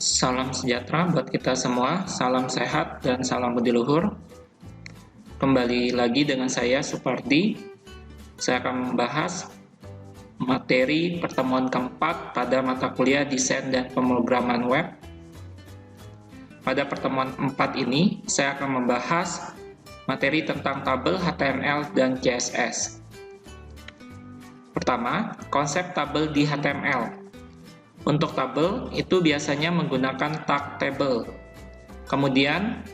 Salam sejahtera buat kita semua, salam sehat dan salam budi luhur. Kembali lagi dengan saya Supardi. Saya akan membahas materi pertemuan keempat pada mata kuliah Desain dan Pemrograman Web. Pada pertemuan 4 ini, saya akan membahas materi tentang tabel HTML dan CSS. Pertama, konsep tabel di HTML. Untuk tabel, itu biasanya menggunakan tag table. Kemudian,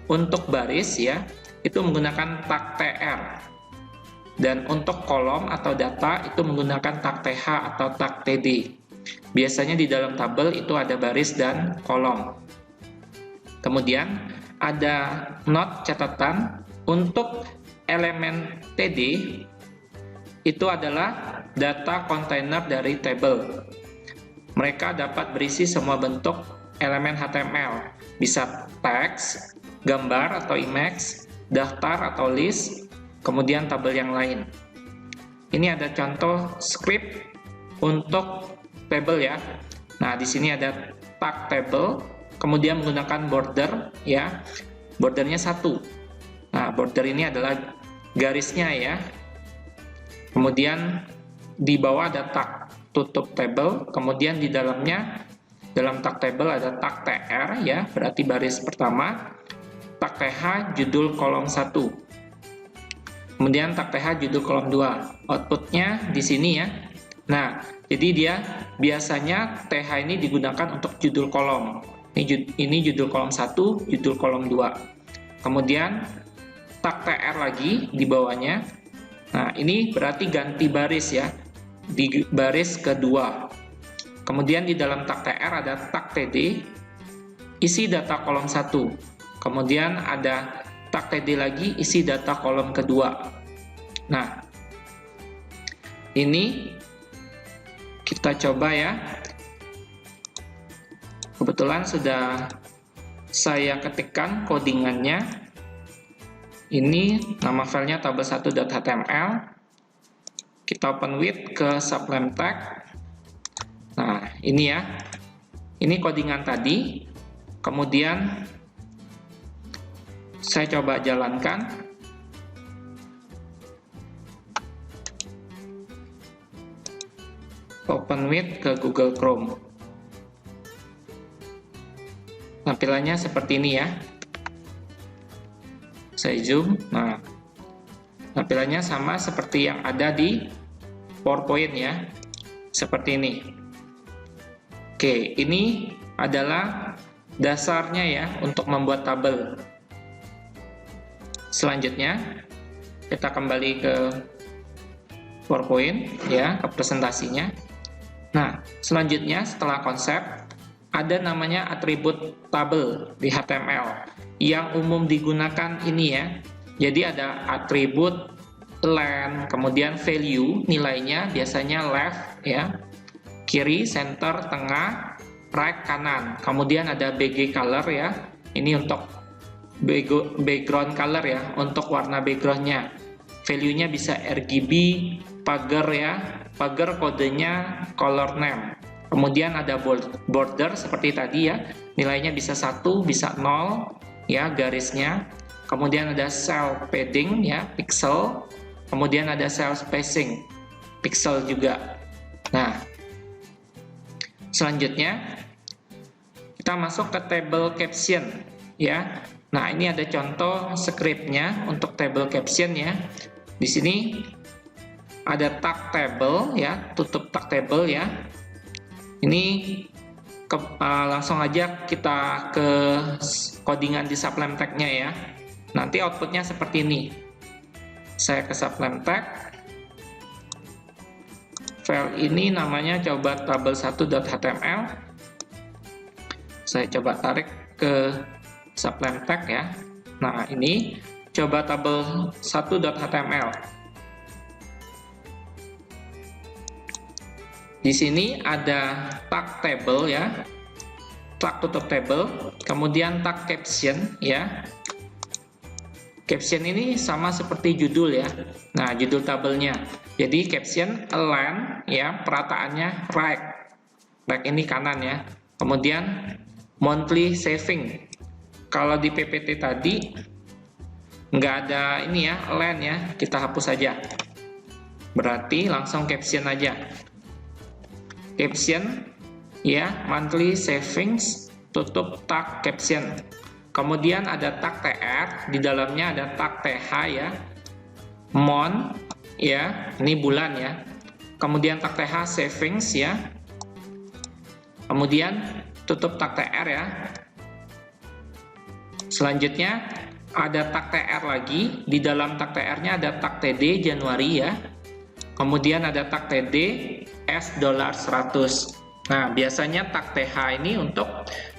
untuk baris ya, itu menggunakan tag tr. Dan untuk kolom atau data, itu menggunakan tag th atau tag td. Biasanya di dalam tabel itu ada baris dan kolom. Kemudian, ada note catatan untuk elemen td, itu adalah data kontainer dari table. Mereka dapat berisi semua bentuk elemen HTML, bisa teks, gambar atau image, daftar atau list, kemudian tabel yang lain. Ini ada contoh script untuk table ya. Nah, di sini ada tag table, kemudian menggunakan border ya. Bordernya 1. Nah, border ini adalah garisnya ya. Kemudian di bawah ada tag tutup table, kemudian di dalamnya, dalam tag table ada tag tr ya, berarti baris pertama, tag th judul kolom 1, kemudian tag th judul kolom 2. Outputnya di sini ya. Nah, jadi dia biasanya th ini digunakan untuk judul kolom. Ini judul kolom 1, judul kolom 2. Kemudian tag tr lagi di bawahnya. Nah, ini berarti ganti baris ya, di baris kedua. Kemudian di dalam tag tr ada tag td, isi data kolom 1. Kemudian ada tag td lagi, isi data kolom kedua. Nah, ini kita coba ya. Kebetulan sudah saya ketikkan codingannya. Ini nama filenya tabel1.html. Kita open with ke sublime tag. Nah, ini ya. Ini codingan tadi. Kemudian saya coba jalankan. Open with ke Google Chrome. Tampilannya seperti ini ya. Saya zoom. Nah, tampilannya sama seperti yang ada di PowerPoint ya, seperti ini. Oke, ini adalah dasarnya ya untuk membuat tabel. Selanjutnya kita kembali ke PowerPoint ya, ke presentasinya. Nah, selanjutnya setelah konsep ada namanya atribut tabel di HTML yang umum digunakan ini ya. Jadi ada atribut len, kemudian value, nilainya biasanya left ya, kiri, center, tengah, right, kanan. Kemudian ada bg color ya, ini untuk background color ya, untuk warna backgroundnya. Value-nya bisa RGB, pagar ya, pagar kodenya color name. Kemudian ada border seperti tadi ya, nilainya bisa 1, bisa 0 ya, garisnya. Kemudian ada cell padding ya, pixel. Kemudian ada cell spacing, pixel juga. Nah, selanjutnya kita masuk ke table caption ya. Nah, ini ada contoh scriptnya untuk table caption ya. Di sini ada tag table ya, tutup tag table ya. Ini langsung aja kita ke codingan di sublime tag-nya ya. Nanti outputnya seperti ini. Saya ke sublime tag. File ini namanya coba tabel1.html. Saya coba tarik ke sublime tag ya. Nah, ini coba tabel1.html. Di sini ada tag table ya, tag tutup table, kemudian tag caption ya. Caption ini sama seperti judul ya. Nah, judul tabelnya. Jadi caption align ya, perataannya right. Right ini kanan ya. Kemudian monthly saving. Kalau di PPT tadi nggak ada ini ya, line ya, kita hapus saja. Berarti langsung caption aja. Caption ya, monthly savings, tutup tag caption. Kemudian ada tag TR, di dalamnya ada tag TH ya. Month ya, ini bulan ya. Kemudian tag TH savings ya. Kemudian tutup tag TR ya. Selanjutnya ada tag TR lagi, di dalam tag TR-nya ada tag TD Januari ya. Kemudian ada tag TD $100. Nah, biasanya tag TH ini untuk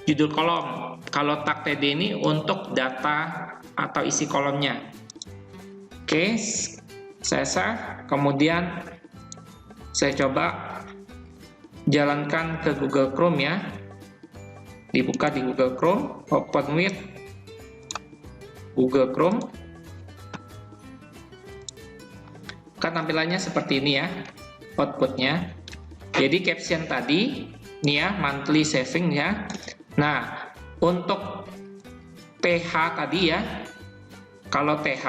judul kolom. Kalau tag TD ini untuk data atau isi kolomnya. Oke, saya save. Kemudian saya coba jalankan ke Google Chrome ya. Dibuka di Google Chrome, open with Google Chrome. Kan tampilannya seperti ini ya, outputnya. Jadi caption tadi, nih ya, monthly saving ya. Nah, untuk TH tadi ya, kalau TH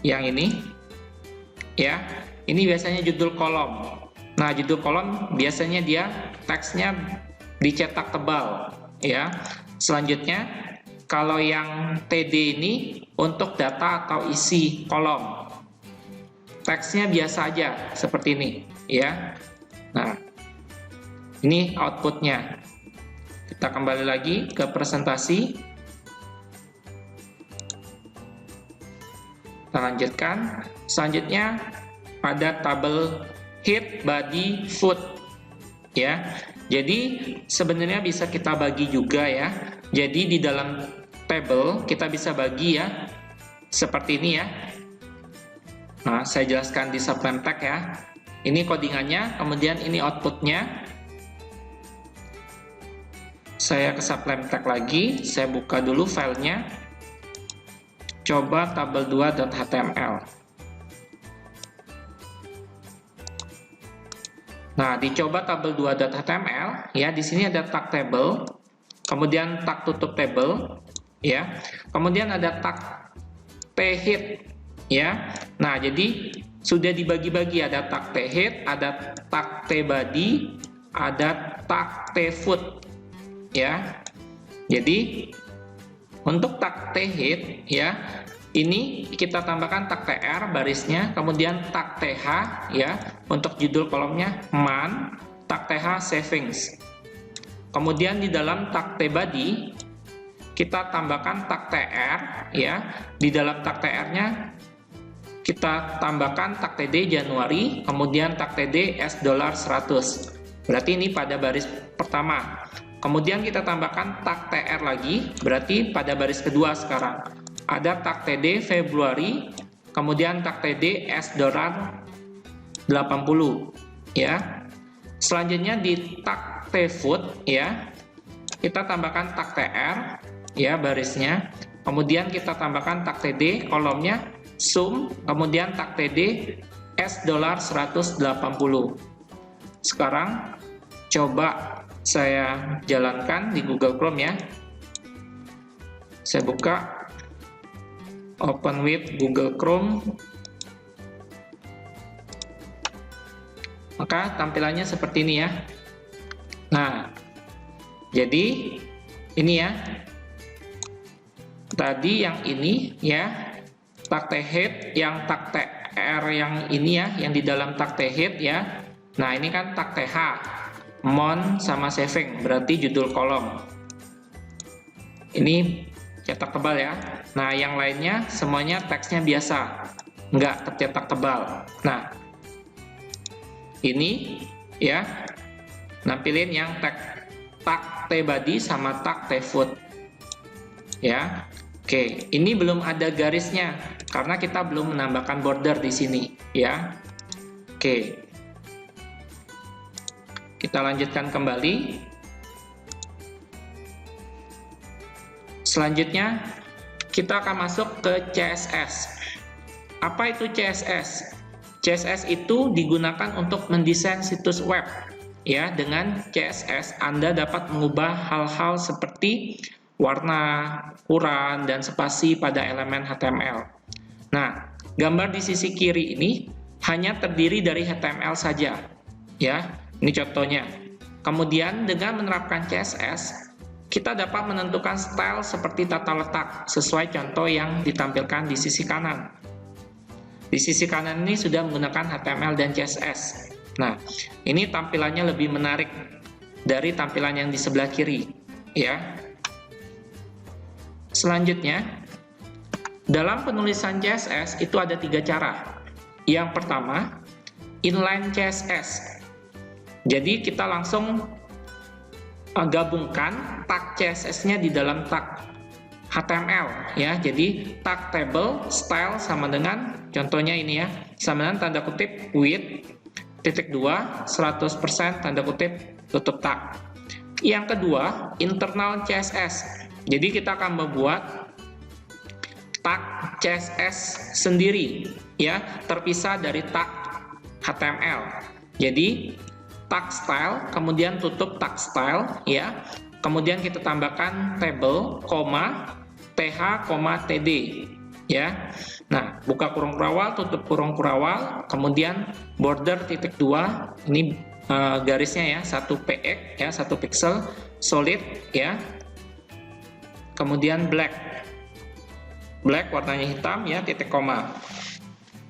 yang ini, ya, ini biasanya judul kolom. Nah, judul kolom biasanya dia teksnya dicetak tebal, ya. Selanjutnya, kalau yang TD ini untuk data atau isi kolom, teksnya biasa aja seperti ini, ya. Nah, ini outputnya. Kita kembali lagi ke presentasi. Kita lanjutkan. Selanjutnya ada tabel head, body, foot, ya. Jadi sebenarnya bisa kita bagi juga ya. Jadi di dalam tabel kita bisa bagi ya, seperti ini ya. Nah, saya jelaskan di supplement tag ya. Ini codingannya, kemudian ini outputnya. Saya ke supplement tag lagi, saya buka dulu filenya. Coba tabel2.html. Nah, dicoba tabel2.html ya, di sini ada tag table, kemudian tag tutup table ya. Kemudian ada tag thead ya. Nah, jadi sudah dibagi-bagi, ada tag thead, ada tag tbody, ada tag tfoot ya. Jadi untuk tag thead ya, ini kita tambahkan tag tr barisnya, kemudian tag th ya untuk judul kolomnya month, tag th savings. Kemudian di dalam tag tbody kita tambahkan tag tr ya. Di dalam tag tr-nya kita tambahkan tag td Januari, kemudian tag td $100. Berarti ini pada baris pertama. Kemudian kita tambahkan tag tr lagi, berarti pada baris kedua sekarang. Ada tag td Februari, kemudian tag td $80 ya. Selanjutnya di tag tfoot ya, kita tambahkan tag tr ya barisnya. Kemudian kita tambahkan tag td kolomnya sum, kemudian tag td $180. Sekarang coba saya jalankan di Google Chrome ya. Saya buka, open with Google Chrome. Maka tampilannya seperti ini ya. Nah, jadi ini ya. Tadi yang ini ya, tag thead, yang tag tr yang ini ya, yang di dalam tag thead ya. Nah, ini kan tag th, month sama saving, berarti judul kolom. Ini cetak tebal ya. Nah, yang lainnya semuanya teksnya biasa, nggak tercetak tebal. Nah, ini ya, nampilin yang tag tbody sama tag tfoot ya. Oke, ini belum ada garisnya karena kita belum menambahkan border di sini ya. Oke, kita lanjutkan kembali. Selanjutnya kita akan masuk ke CSS. Apa itu CSS? CSS itu digunakan untuk mendesain situs web ya, dengan CSS Anda dapat mengubah hal-hal seperti warna, ukuran, dan spasi pada elemen HTML. Nah, gambar di sisi kiri ini hanya terdiri dari HTML saja, ya. Ini contohnya. Kemudian dengan menerapkan CSS, kita dapat menentukan style seperti tata letak sesuai contoh yang ditampilkan di sisi kanan. Di sisi kanan ini sudah menggunakan HTML dan CSS. Nah, ini tampilannya lebih menarik dari tampilan yang di sebelah kiri, ya. Selanjutnya, dalam penulisan CSS itu ada 3 cara. Yang pertama, inline CSS. Jadi kita langsung gabungkan tag CSS-nya di dalam tag HTML, ya. Jadi tag table style sama dengan, contohnya ini ya, sama dengan tanda kutip width titik 2 100% tanda kutip tutup tag. Yang kedua, internal CSS. Jadi kita akan membuat tag CSS sendiri, ya, terpisah dari tag HTML. Jadi tag style, kemudian tutup tag style, ya. Kemudian kita tambahkan table, th, td, ya. Nah, buka kurung kurawal, tutup kurung kurawal, kemudian border titik 2, ini garisnya ya, 1 px, ya, 1 pixel, solid, ya. Kemudian black warnanya hitam, ya, titik koma.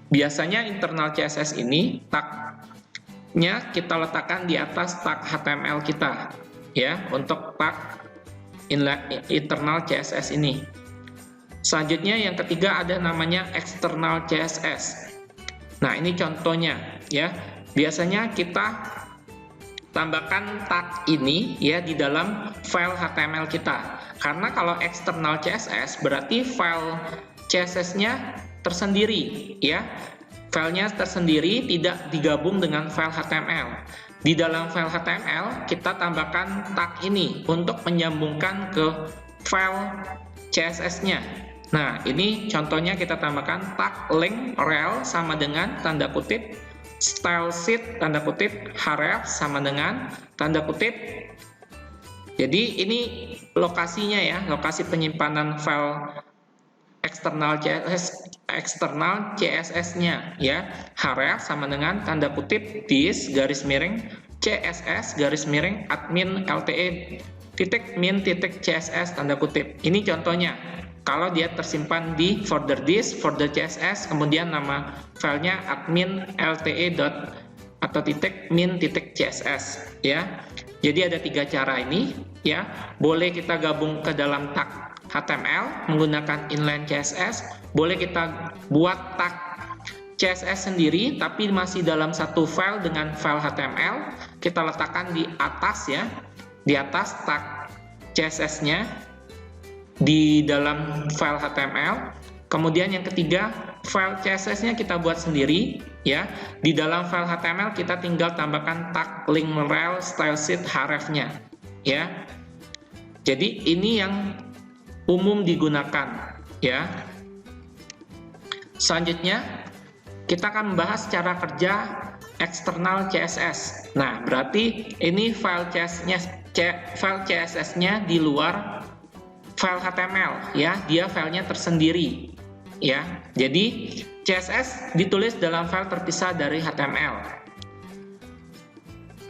Biasanya internal CSS ini tagnya kita letakkan di atas tag HTML kita, ya, untuk tag internal CSS ini. Selanjutnya yang ketiga ada namanya external CSS. Nah, ini contohnya, ya. Biasanya kita tambahkan tag ini, ya, di dalam file HTML kita. Karena kalau external CSS berarti file CSS-nya tersendiri, ya. Filenya tersendiri, tidak digabung dengan file HTML. Di dalam file HTML kita tambahkan tag ini untuk menyambungkan ke file CSS-nya. Nah, ini contohnya kita tambahkan tag link rel sama dengan tanda kutip style sheet tanda kutip href sama dengan tanda kutip. Jadi ini lokasinya, ya, lokasi penyimpanan file eksternal CSS-nya, ya. Href sama dengan tanda kutip this garis miring CSS garis miring admin lte titik min titik CSS tanda kutip. Ini contohnya. Kalau dia tersimpan di folder this, folder CSS, kemudian nama filenya admin lte atau titik min titik CSS, ya. Jadi ada 3 cara ini, ya. Boleh kita gabung ke dalam tag HTML menggunakan inline CSS, boleh kita buat tag CSS sendiri tapi masih dalam satu file dengan file HTML, kita letakkan di atas, ya, di atas tag CSS-nya di dalam file HTML. Kemudian yang ketiga, file CSS-nya kita buat sendiri, ya. Di dalam file HTML kita tinggal tambahkan tag link rel style sheet href-nya, ya. Jadi ini yang umum digunakan, ya. Selanjutnya kita akan membahas cara kerja eksternal CSS. Nah, berarti ini file CSS-nya di luar file HTML, ya. Dia filenya tersendiri, ya. Jadi CSS ditulis dalam file terpisah dari HTML.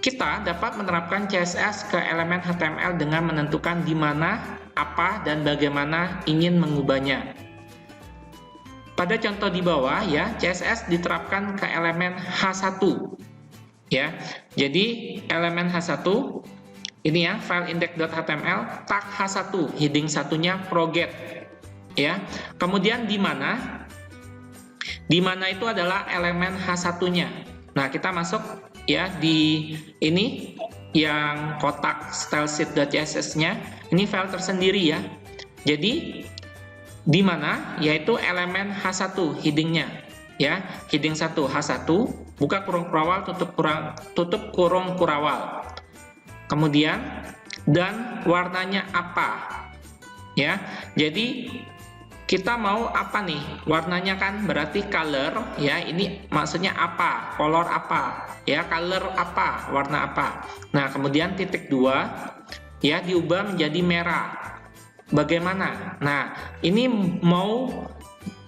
Kita dapat menerapkan CSS ke elemen HTML dengan menentukan di mana, apa, dan bagaimana ingin mengubahnya. Pada contoh di bawah, ya, CSS diterapkan ke elemen H1, ya. Jadi elemen H1 ini, ya, file index.html tag H1, heading satunya proget, ya. Kemudian di mana? Di mana itu adalah elemen H1-nya. Nah, kita masuk, ya, di ini yang kotak stylesheet.css-nya. Ini file tersendiri, ya. Jadi di mana? Yaitu elemen H1 heading-nya, ya. Heading 1 H1, buka kurung kurawal, tutup kurung kurawal. Kemudian dan warnanya apa, ya. Jadi kita mau apa nih? Warnanya kan berarti color, ya. Ini maksudnya apa? Color apa? Ya, color apa? Warna apa? Nah, kemudian titik 2, ya, diubah menjadi merah. Bagaimana? Nah, ini mau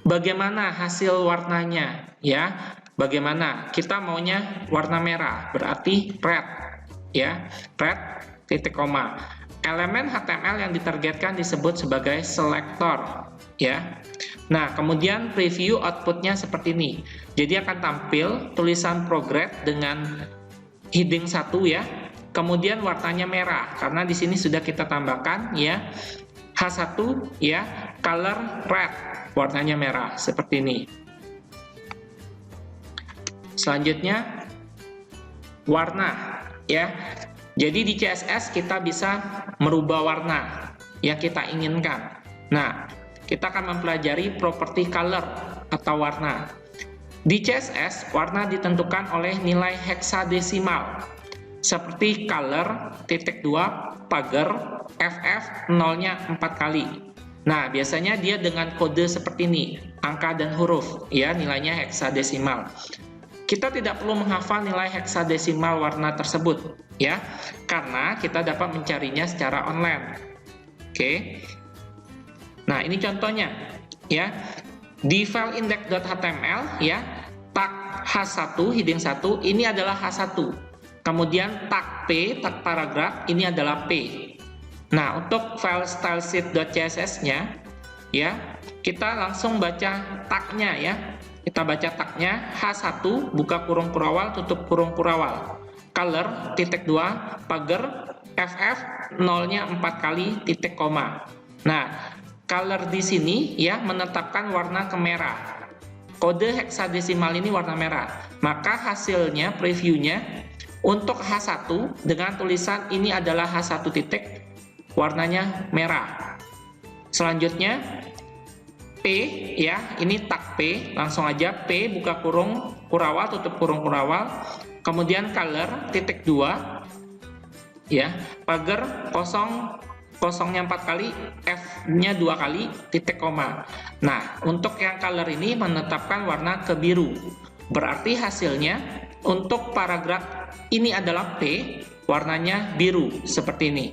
bagaimana hasil warnanya, ya? Bagaimana? Kita maunya warna merah, berarti red, ya. Red, titik koma. Elemen HTML yang ditargetkan disebut sebagai selektor, ya. Nah, kemudian preview outputnya seperti ini. Jadi akan tampil tulisan progress dengan heading 1, ya. Kemudian warnanya merah karena di sini sudah kita tambahkan, ya. H1, ya, color red, warnanya merah seperti ini. Selanjutnya warna, ya. Jadi di CSS kita bisa merubah warna yang kita inginkan. Nah, kita akan mempelajari properti color atau warna. Di CSS, warna ditentukan oleh nilai heksadesimal seperti color, titik 2, pagar, FF, nolnya 4 kali. Nah, biasanya dia dengan kode seperti ini, angka dan huruf, ya, nilainya heksadesimal. Kita tidak perlu menghafal nilai heksadesimal warna tersebut, ya, karena kita dapat mencarinya secara online. Oke. Nah, ini contohnya, ya. Di file index.html, ya, tag H1, heading 1, ini adalah H1. Kemudian tag P, tag paragraf, ini adalah P. Nah, untuk file stylesheet.css-nya, ya, kita langsung baca tagnya, ya. Kita baca tagnya H1, buka kurung kurawal, tutup kurung kurawal. Color, titik 2, pagar, FF, nolnya 4 kali, titik koma. Nah, color di sini, ya, menetapkan warna kemerah. Kode heksadesimal ini warna merah. Maka hasilnya, previewnya, untuk H1 dengan tulisan ini adalah H1 titik, warnanya merah. Selanjutnya, P, ya, ini tag P, langsung aja P, buka kurung kurawal, tutup kurung kurawal, kemudian color, titik 2, ya, pagar, kosongnya 4 kali, F-nya 2 kali, titik koma. Nah, untuk yang color ini menetapkan warna ke biru, berarti hasilnya untuk paragraf ini adalah P, warnanya biru, seperti ini.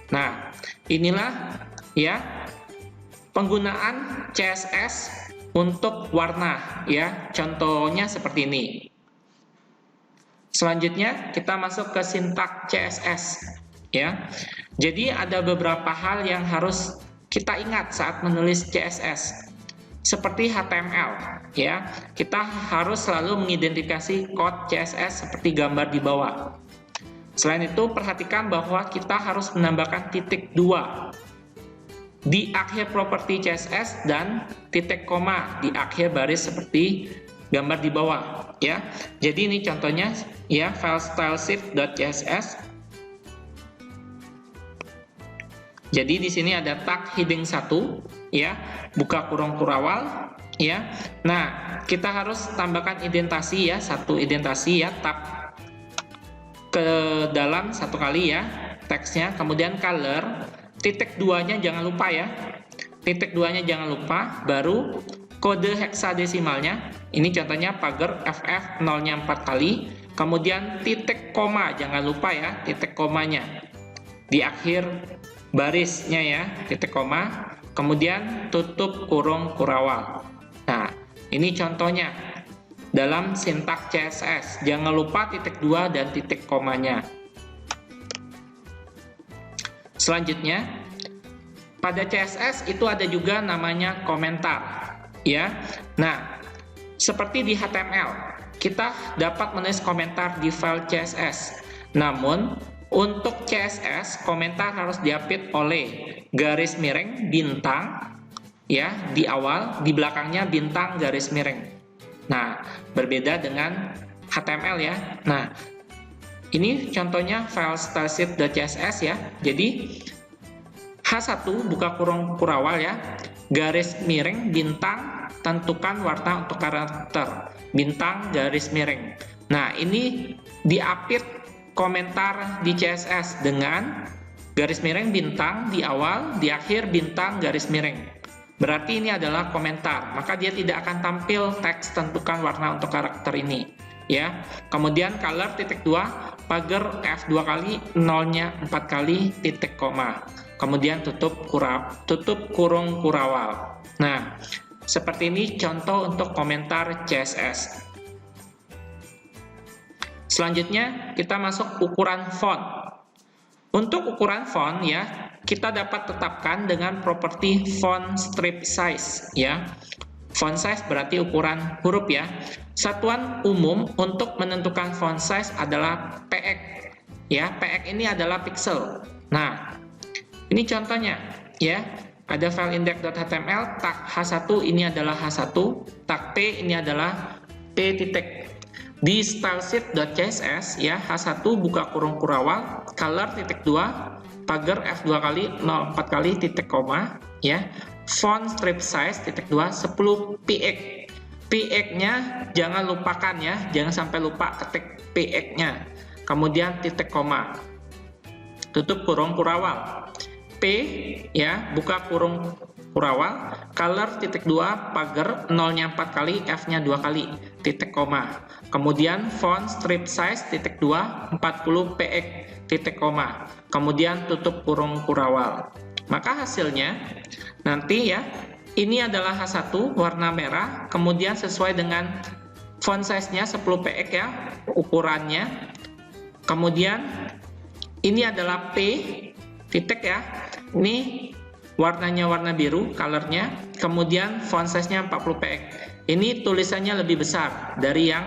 Nah, inilah, ya, penggunaan CSS untuk warna, ya, contohnya seperti ini. Selanjutnya kita masuk ke sintak CSS, ya. Jadi ada beberapa hal yang harus kita ingat saat menulis CSS. Seperti HTML, ya. Kita harus selalu mengidentifikasi code CSS seperti gambar di bawah. Selain itu, perhatikan bahwa kita harus menambahkan titik 2 di akhir properti CSS dan titik koma di akhir baris seperti gambar di bawah, ya. Jadi ini contohnya, ya, file stylesheet.css. Jadi di sini ada tag heading 1, ya, buka kurung kurawal, ya. Nah, kita harus tambahkan indentasi, ya, satu indentasi, ya, tab ke dalam 1 kali, ya, teksnya. Kemudian color, titik 2-nya jangan lupa, ya. Titik 2-nya jangan lupa, baru kode heksadesimalnya. Ini contohnya pagar, FF, nolnya 4 kali. Kemudian titik koma, jangan lupa, ya, titik komanya di akhir barisnya, ya, titik koma. Kemudian tutup kurung kurawal. Nah, ini contohnya dalam sintak CSS. Jangan lupa titik 2 dan titik komanya. Selanjutnya, pada CSS itu ada juga namanya komentar, ya. Nah, seperti di HTML, kita dapat menulis komentar di file CSS. Namun, untuk CSS, komentar harus diapit oleh garis miring bintang, ya, di awal, di belakangnya bintang garis miring. Nah, berbeda dengan HTML, ya. Nah, ini contohnya file stylesheet.css, ya. Jadi H1 buka kurung kurawal, ya, garis miring bintang, tentukan warna untuk karakter, bintang garis miring. Nah, ini diapit komentar di CSS dengan garis miring bintang di awal, di akhir bintang garis miring. berarti ini adalah komentar, maka dia tidak akan tampil teks tentukan warna untuk karakter ini, ya. Kemudian color titik 2, pagar F 2 kali, nolnya 4 kali, titik koma. Kemudian tutup kurung kurawal. Nah, seperti ini contoh untuk komentar CSS. Selanjutnya kita masuk ukuran font. Untuk ukuran font ya, kita dapat tetapkan dengan properti font strip size ya. Font size berarti ukuran huruf ya. Satuan umum untuk menentukan font size adalah px ya. Px ini adalah pixel. Nah, ini contohnya ya. Ada file index.html, tag H1 ini adalah H1, tag P ini adalah P titik. Di stylesheet.css ya, H1 buka kurung kurawal, color titik 2, pagar F2 kali, 04 kali, titik koma ya. Font strip size titik 2, 10 px. Px-nya jangan lupakan ya, jangan sampai lupa ketik px-nya. Kemudian titik koma. Tutup kurung kurawal. P ya, buka kurung kurawal, color titik 2, pagar nolnya 4 kali, F-nya 2 kali, titik koma. Kemudian font strip size titik 2, 40 px, titik koma. Kemudian tutup kurung kurawal. Maka hasilnya nanti ya, ini adalah H1 warna merah, kemudian sesuai dengan font size-nya 10 px ya, ukurannya. Kemudian ini adalah P titik ya, ini warnanya warna biru, colornya, kemudian font size-nya 40 px. Ini tulisannya lebih besar dari yang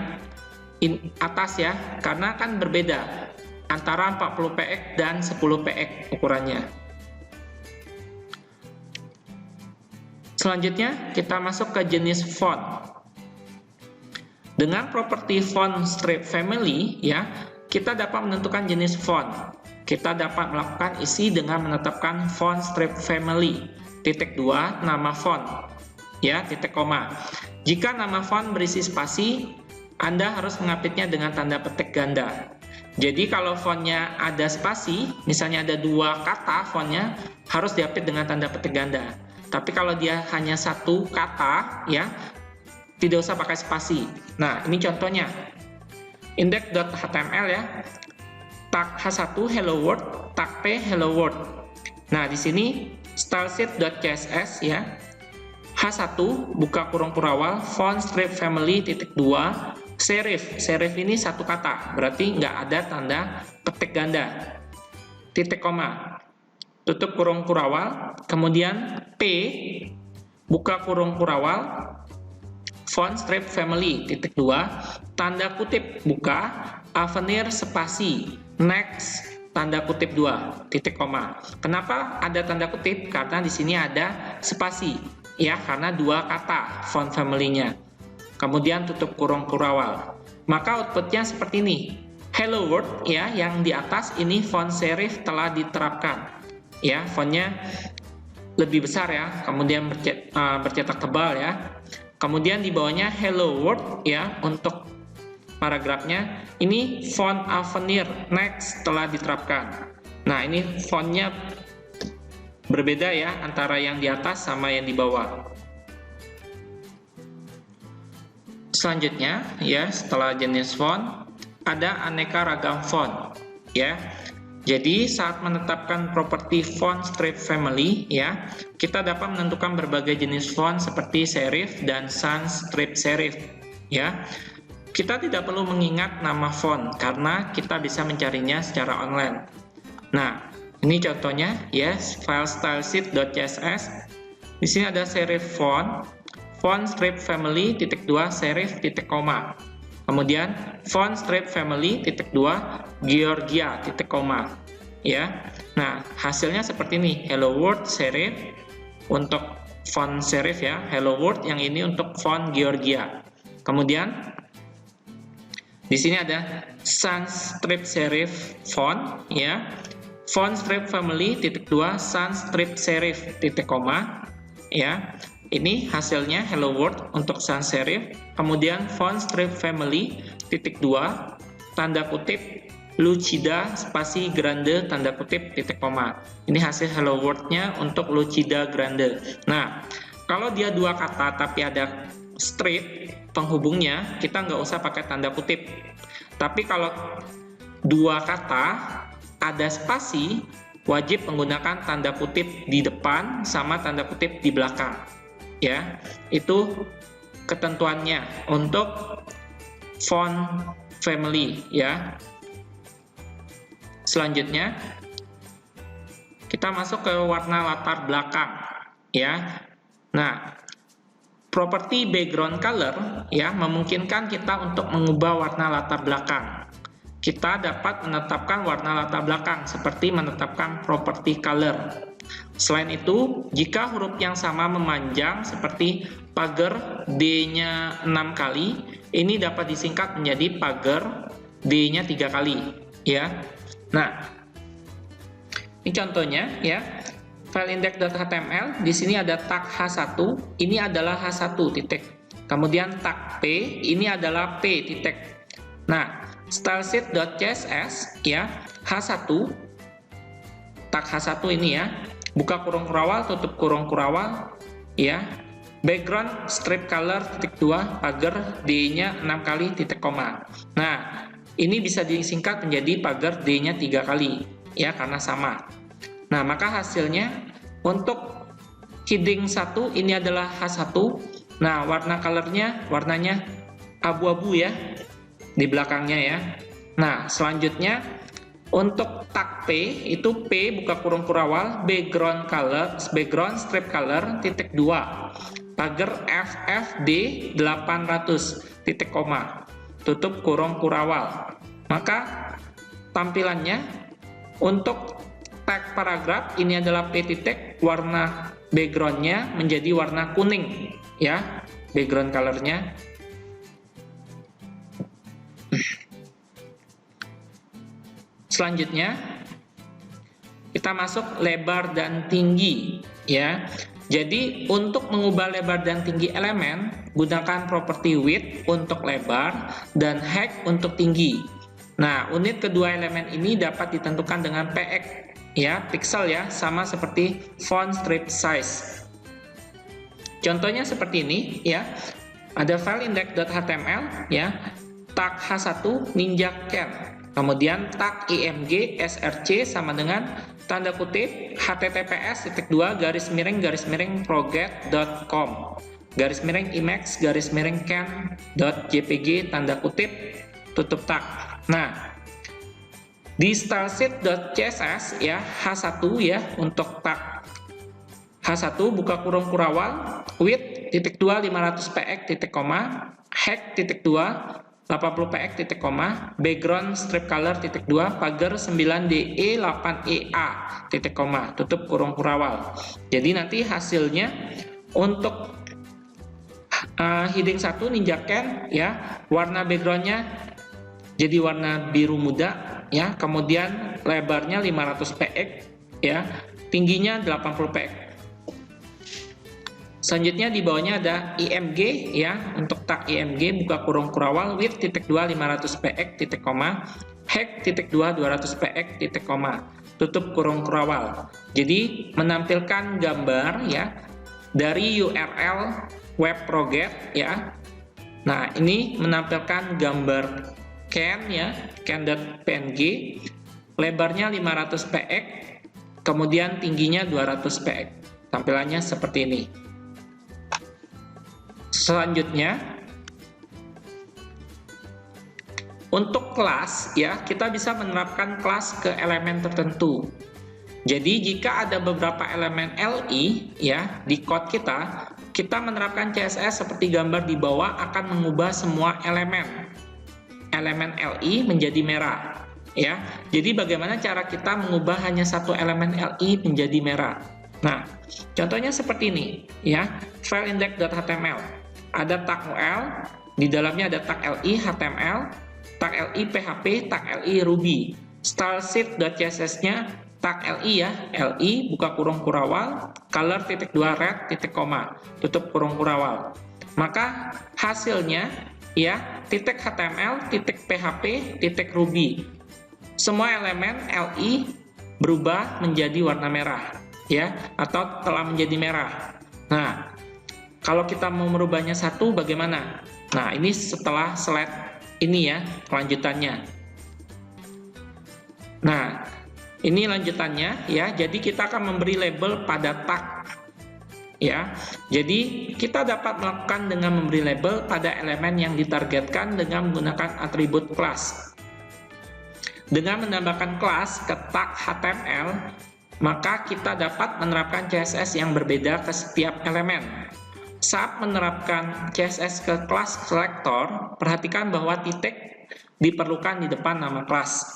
atas ya, karena kan berbeda antara 40 px dan 10 px ukurannya. Selanjutnya kita masuk ke jenis font. Dengan properti font strip family ya, kita dapat menentukan jenis font. Kita dapat melakukan isi dengan menetapkan font strip family. Titik 2, nama font. Ya, titik koma. Jika nama font berisi spasi, Anda harus mengapitnya dengan tanda petik ganda. Jadi kalau fontnya ada spasi, misalnya ada 2 kata fontnya, harus diapit dengan tanda petik ganda. Tapi kalau dia hanya 1 kata, ya, tidak usah pakai spasi. Nah, ini contohnya. Index.html ya. Tag H1 hello world, tag P hello world. Nah, di sini stylesheet.css ya. H1 buka kurung kurawal, font strip family titik 2, serif. Serif ini 1 kata, berarti nggak ada tanda petik ganda. Titik koma. Tutup kurung kurawal, kemudian P buka kurung kurawal, font strip family titik 2, tanda kutip buka, avenir spasi, next tanda kutip 2, titik koma. Kenapa ada tanda kutip? Karena di sini ada spasi ya, karena 2 kata font family-nya. Kemudian tutup kurung kurawal. Maka outputnya seperti ini. Hello world ya, yang di atas ini font serif telah diterapkan. Ya, fontnya lebih besar ya, kemudian bercetak tebal ya. Kemudian di bawahnya hello world ya, untuk paragrafnya ini font avenir next telah diterapkan. Nah, ini fontnya berbeda ya antara yang di atas sama yang di bawah. Selanjutnya ya, setelah jenis font ada aneka ragam font ya. Jadi saat menetapkan properti font strip family ya, kita dapat menentukan berbagai jenis font seperti serif dan sans strip serif ya. Kita tidak perlu mengingat nama font karena kita bisa mencarinya secara online. Nah, ini contohnya ya, file stylesheet.css. Di sini ada serif font, font strip family titik 2 serif titik koma. Kemudian font strip family titik 2 Georgia titik koma. Ya. Nah, hasilnya seperti ini. Hello world serif untuk font serif ya, hello world, yang ini untuk font Georgia. Kemudian di sini ada sans strip serif font ya. Font strip family titik 2 sans strip serif titik koma ya. Ini hasilnya hello world untuk sans serif. Kemudian font strip family titik 2 tanda kutip Lucida spasi grande tanda kutip titik koma. Ini hasil hello world-nya untuk Lucida grande. Nah, Kalau dia dua kata tapi ada strip penghubungnya, kita nggak usah pakai tanda kutip. Tapi kalau dua kata ada spasi, wajib menggunakan tanda kutip di depan sama tanda kutip di belakang. Ya, itu ketentuannya untuk font family ya. Selanjutnya kita masuk ke warna latar belakang ya. Nah, properti background color ya memungkinkan kita untuk mengubah warna latar belakang. Kita dapat menetapkan warna latar belakang seperti menetapkan properti color. Selain itu, jika huruf yang sama memanjang seperti pagar D-nya 6 kali, ini dapat disingkat menjadi pagar D-nya 3 kali ya. Nah, ini contohnya ya. File index.html, di sini ada tag H1, ini adalah H1 titik. Kemudian tag P, ini adalah P titik. Nah, stylesheet.css ya, H1, tag H1 ini ya, buka kurung kurawal, tutup kurung kurawal ya. Background strip color titik 2, pagar D-nya 6 kali titik koma. Nah, ini bisa disingkat menjadi pagar D-nya 3 kali ya, karena sama. Nah, maka hasilnya untuk heading 1 ini adalah H1. Nah, warna colornya warnanya abu-abu ya di belakangnya ya. Nah, selanjutnya untuk tag P itu P buka kurung kurawal background strip color titik 2 pagar FFD 800 titik koma tutup kurung kurawal. Maka tampilannya untuk tag paragraf ini adalah P titik, warna backgroundnya menjadi warna kuning ya, background colornya. Selanjutnya kita masuk lebar dan tinggi ya. Jadi untuk mengubah lebar dan tinggi elemen, gunakan properti width untuk lebar dan height untuk tinggi. Nah, unit kedua elemen ini dapat ditentukan dengan px ya, pixel ya, sama seperti font strip size. Contohnya seperti ini ya. Ada file index.html ya, tag H1 ninja can. Kemudian tag img src sama dengan tanda kutip https://proget.com /image_can.jpg tanda kutip tutup tag. Nah, di stylesheet.css ya, H1 ya, untuk tag H1 buka kurung kurawal width titik 2 500 px titik koma height titik 2 80 px titik koma background strip color titik 2 pagar 9de 8ea titik koma tutup kurung kurawal. Jadi nanti hasilnya untuk heading 1 ninja can ya, warna backgroundnya jadi warna biru muda ya, kemudian lebarnya 500 px ya, tingginya 80 px. Selanjutnya di bawahnya ada img ya, untuk tag img buka kurung kurawal width titik 2 500 px titik koma height titik 2 200 px titik koma tutup kurung kurawal. Jadi menampilkan gambar ya dari URL web Proget ya. Nah, ini menampilkan gambar can ya, can.png, lebarnya 500 px, kemudian tingginya 200 px. Tampilannya seperti ini. Selanjutnya untuk kelas ya, kita bisa menerapkan kelas ke elemen tertentu. Jadi jika ada beberapa elemen LI ya di code kita menerapkan CSS seperti gambar di bawah akan mengubah semua elemen LI menjadi merah ya. Jadi bagaimana cara kita mengubah hanya satu elemen LI menjadi merah? Nah, contohnya seperti ini ya. File index.html ada tag UL, di dalamnya ada tag LI HTML, tag LI PHP, tag LI Ruby. Stylesheet.css-nya tag LI ya, LI buka kurung kurawal, color titik 2 red titik koma, tutup kurung kurawal. Maka hasilnya ya, titik HTML, titik PHP, titik Ruby. Semua elemen LI berubah menjadi warna merah ya, atau telah menjadi merah. Nah, Kalau kita mau merubahnya satu, bagaimana? Nah, ini setelah slide ini ya, lanjutannya. Nah, ini lanjutannya ya. Jadi kita akan memberi label pada tag ya. Jadi kita dapat melakukan dengan memberi label pada elemen yang ditargetkan dengan menggunakan atribut kelas. Dengan menambahkan kelas ke tag HTML, maka kita dapat menerapkan CSS yang berbeda ke setiap elemen. Saat menerapkan CSS ke kelas selector, perhatikan bahwa titik diperlukan di depan nama kelas.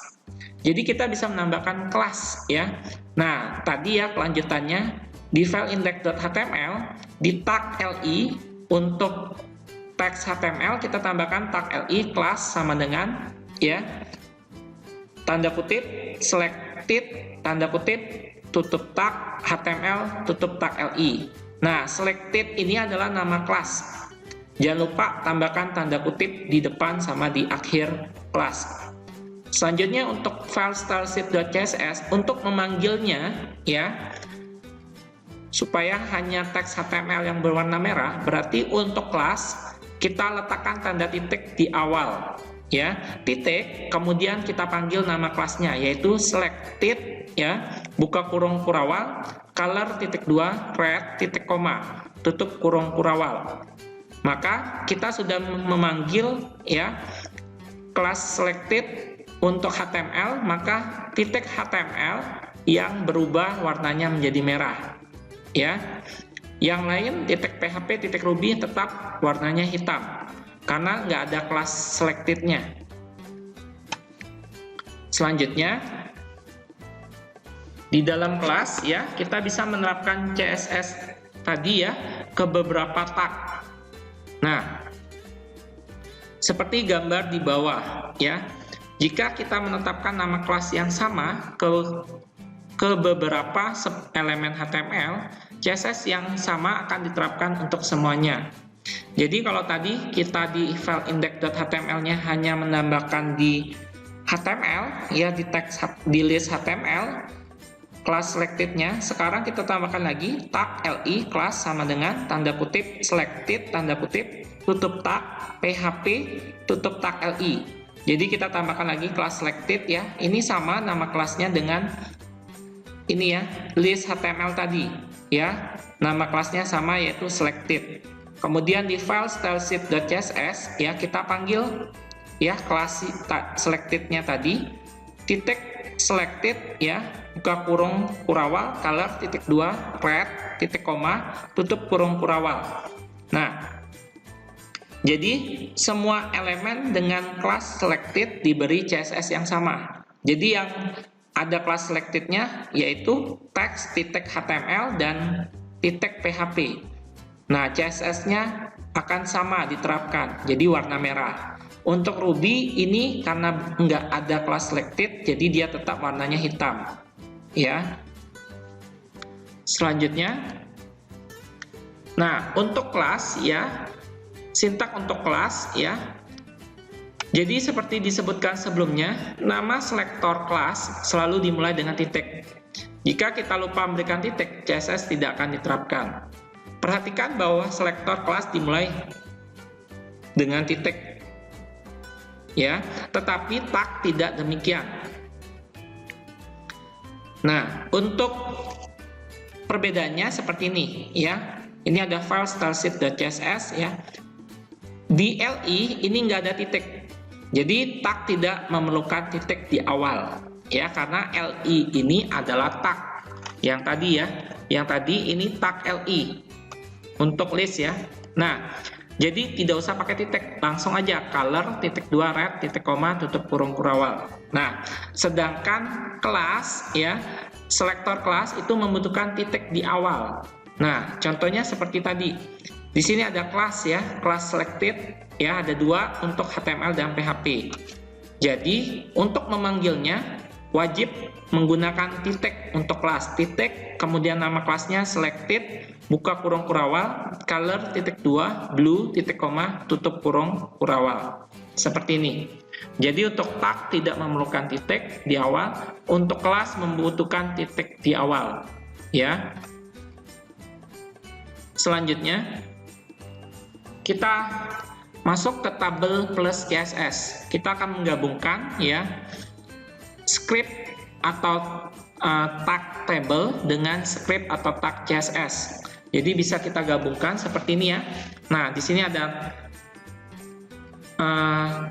Jadi kita bisa menambahkan kelas ya. Nah, tadi ya kelanjutannya di file index.html di tag li untuk teks HTML kita tambahkan tag li kelas sama dengan ya tanda kutip selected tanda kutip tutup tag HTML tutup tag li. Nah, selected ini adalah nama kelas. Jangan lupa tambahkan tanda kutip di depan sama di akhir kelas. Selanjutnya untuk file stylesheet.css untuk memanggilnya ya supaya hanya teks HTML yang berwarna merah, berarti untuk kelas kita letakkan tanda titik di awal ya, titik, kemudian kita panggil nama kelasnya yaitu selected ya, buka kurung kurawal, color titik 2 red titik koma tutup kurung kurawal. Maka kita sudah memanggil ya kelas selected untuk HTML, maka titik HTML yang berubah warnanya menjadi merah ya. Yang lain titik PHP titik Ruby tetap warnanya hitam karena nggak ada kelas selected-nya. Selanjutnya di dalam kelas ya kita bisa menerapkan CSS tadi ya ke beberapa tag. Nah, seperti gambar di bawah ya. Jika kita menetapkan nama kelas yang sama ke beberapa elemen HTML, CSS yang sama akan diterapkan untuk semuanya. Jadi kalau tadi kita di file index.html-nya hanya menambahkan di HTML ya di teks di list HTML kelas selected-nya, sekarang kita tambahkan lagi tag li kelas sama dengan tanda kutip selected tanda kutip tutup tag php tutup tag li. Jadi kita tambahkan lagi kelas selected ya. Ini sama nama kelasnya dengan ini ya, list HTML tadi ya. Nama kelasnya sama yaitu selected. Kemudian di file stylesheet.css ya kita panggil ya kelas selected-nya tadi titik selected ya, buka kurung kurawal, color titik 2 red titik koma tutup kurung kurawal. Nah, jadi semua elemen dengan kelas selected diberi CSS yang sama. Jadi yang ada kelas selected-nya yaitu teks titik HTML dan titik PHP. Nah, CSS-nya akan sama diterapkan, jadi warna merah. Untuk Ruby ini karena nggak ada kelas selected, jadi dia tetap warnanya hitam. Ya. Selanjutnya, nah untuk kelas ya, sintak untuk kelas ya. Jadi seperti disebutkan sebelumnya, nama selektor kelas selalu dimulai dengan titik. Jika kita lupa memberikan titik, CSS tidak akan diterapkan. Perhatikan bahwa selektor kelas dimulai dengan titik. Ya, tetapi tag tidak demikian. Nah, untuk perbedaannya seperti ini ya. Ini ada file stylesheet.css ya. Di li ini nggak ada titik. Jadi tag tidak memerlukan titik di awal ya, karena li ini adalah tag. Yang tadi ya, yang tadi ini tag li untuk list ya. Nah, jadi tidak usah pakai titik, langsung aja color titik 2 red titik koma tutup kurung kurawal. Nah, sedangkan kelas ya, selektor kelas itu membutuhkan titik di awal. Nah, contohnya seperti tadi. Di sini ada kelas ya, kelas selected ya, ada 2 untuk HTML dan PHP. Jadi, untuk memanggilnya wajib menggunakan titik untuk kelas, titik, kemudian nama kelasnya selected, buka kurung kurawal, color titik 2 blue titik koma tutup kurung kurawal. Seperti ini. Jadi untuk tag tidak memerlukan titik di awal, untuk kelas membutuhkan titik di awal ya. Selanjutnya kita masuk ke tabel plus CSS. Kita akan menggabungkan ya script atau tag table dengan script atau tag CSS. Jadi bisa kita gabungkan seperti ini ya. Nah, di sini ada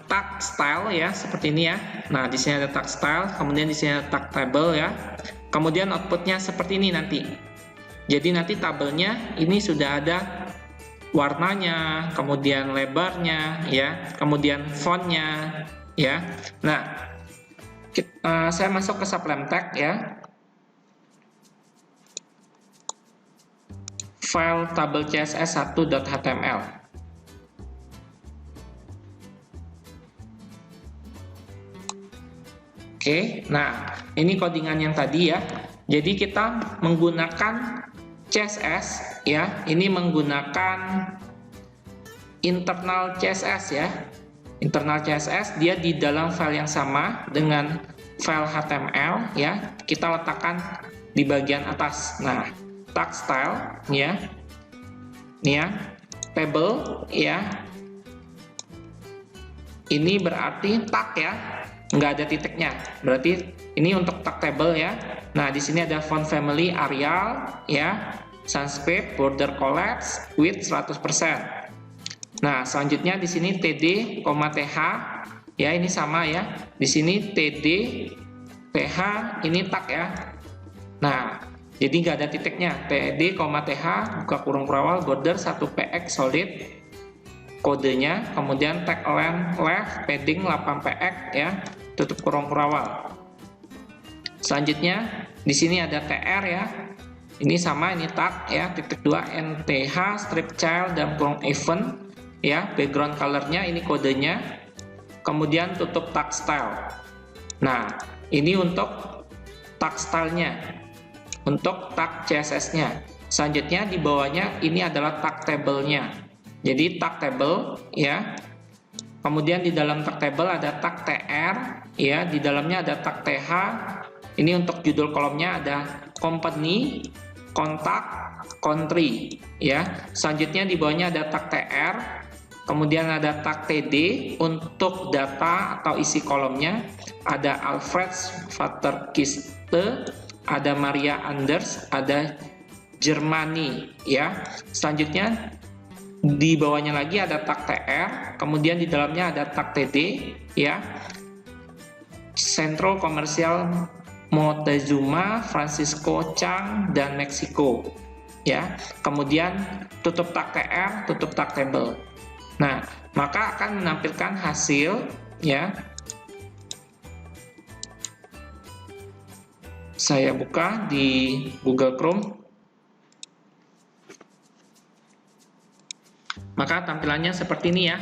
tag style ya, seperti ini ya. Nah, di sini ada tag style, kemudian di sini ada tag table ya. Kemudian outputnya seperti ini nanti. Jadi nanti tabelnya ini sudah ada warnanya, kemudian lebarnya ya, kemudian fontnya ya. Nah, saya masuk ke sublime text ya. File tabel css1.html. Oke, nah ini codingan yang tadi ya. Jadi kita menggunakan CSS ya, ini menggunakan internal CSS ya. Internal CSS dia di dalam file yang sama dengan file HTML ya. Kita letakkan di bagian atas. Nah, tag style ya. Ini ya, table ya. Ini berarti tag ya, nggak ada titiknya. Berarti ini untuk tag table ya. Nah, di sini ada font family Arial ya, sans serif, border collapse, width 100%. Nah, selanjutnya di sini td, th ya, ini sama ya. Di sini td, th ini tag ya. Nah, jadi nggak ada titiknya. td, th buka kurung kurawal border 1px solid kodenya, kemudian tag left padding 8px ya, tutup kurung kurawal. Selanjutnya di sini ada tr ya. Ini sama, ini tag ya, titik 2 nth strip child dan kurung event ya, background colornya ini kodenya, kemudian tutup tag style. Nah, ini untuk tag stylenya, untuk tag CSS-nya. Selanjutnya di bawahnya ini adalah tag table-nya. Jadi tag table ya. Kemudian di dalam tag table ada tag tr ya, di dalamnya ada tag th. Ini untuk judul kolomnya ada company, kontak, country ya. Selanjutnya di bawahnya ada tag tr, kemudian ada tag td untuk data atau isi kolomnya, ada Alfred Vaterkiste, ada Maria Anders, ada Germany ya. Selanjutnya di bawahnya lagi ada tag tr, kemudian di dalamnya ada tag td ya, Centro Komersial Moctezuma, Francisco Chang, dan Meksiko ya. Kemudian tutup tag tr, tutup tag table. Nah, maka akan menampilkan hasil ya. Saya buka di Google Chrome. Maka tampilannya seperti ini ya.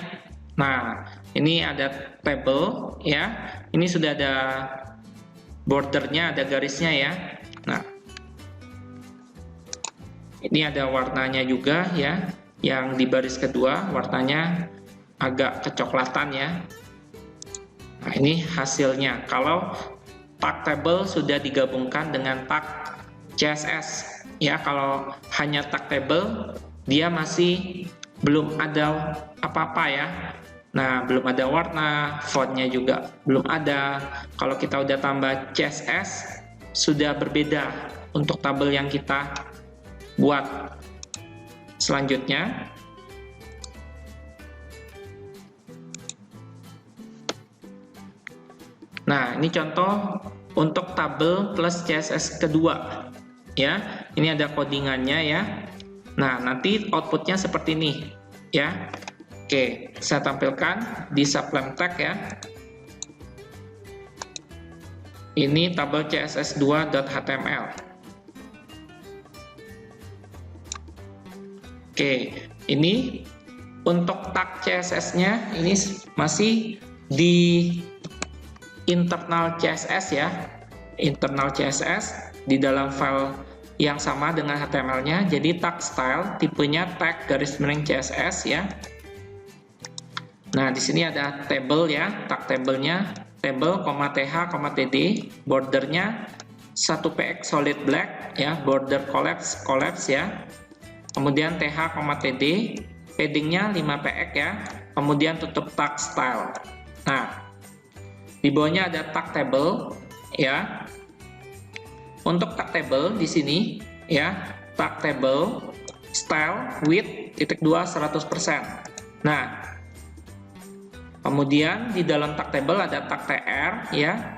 Nah, ini ada table ya. Ini sudah ada bordernya, ada garisnya ya. Nah, ini ada warnanya juga ya. Yang di baris kedua warnanya agak kecoklatan ya. Nah, ini hasilnya. Kalau tag table sudah digabungkan dengan tag CSS ya. Kalau hanya tag table dia masih belum ada apa-apa ya. Nah, belum ada warna, fontnya juga belum ada. Kalau kita udah tambah CSS, sudah berbeda untuk tabel yang kita buat. Selanjutnya, nah ini contoh untuk tabel plus CSS kedua ya. Ini ada codingannya ya. Nah, nanti outputnya seperti ini ya. Oke, saya tampilkan di sublime text ya. Ini tabel css2.html. Oke, ini untuk tag CSS-nya ini masih di internal CSS ya. Internal CSS di dalam file yang sama dengan HTML-nya. Jadi tag style tipenya tag garis miring CSS ya. Nah, di sini ada table ya, tag table-nya table, th, td, bordernya 1px solid black ya, border collapse ya. Kemudian th, td, paddingnya 5px ya, kemudian tutup tag style. Nah, di bawahnya ada tag table ya. Untuk tag table di sini ya, tag table style width titik 2 100%. Nah, kemudian di dalam tag table ada tag tr ya.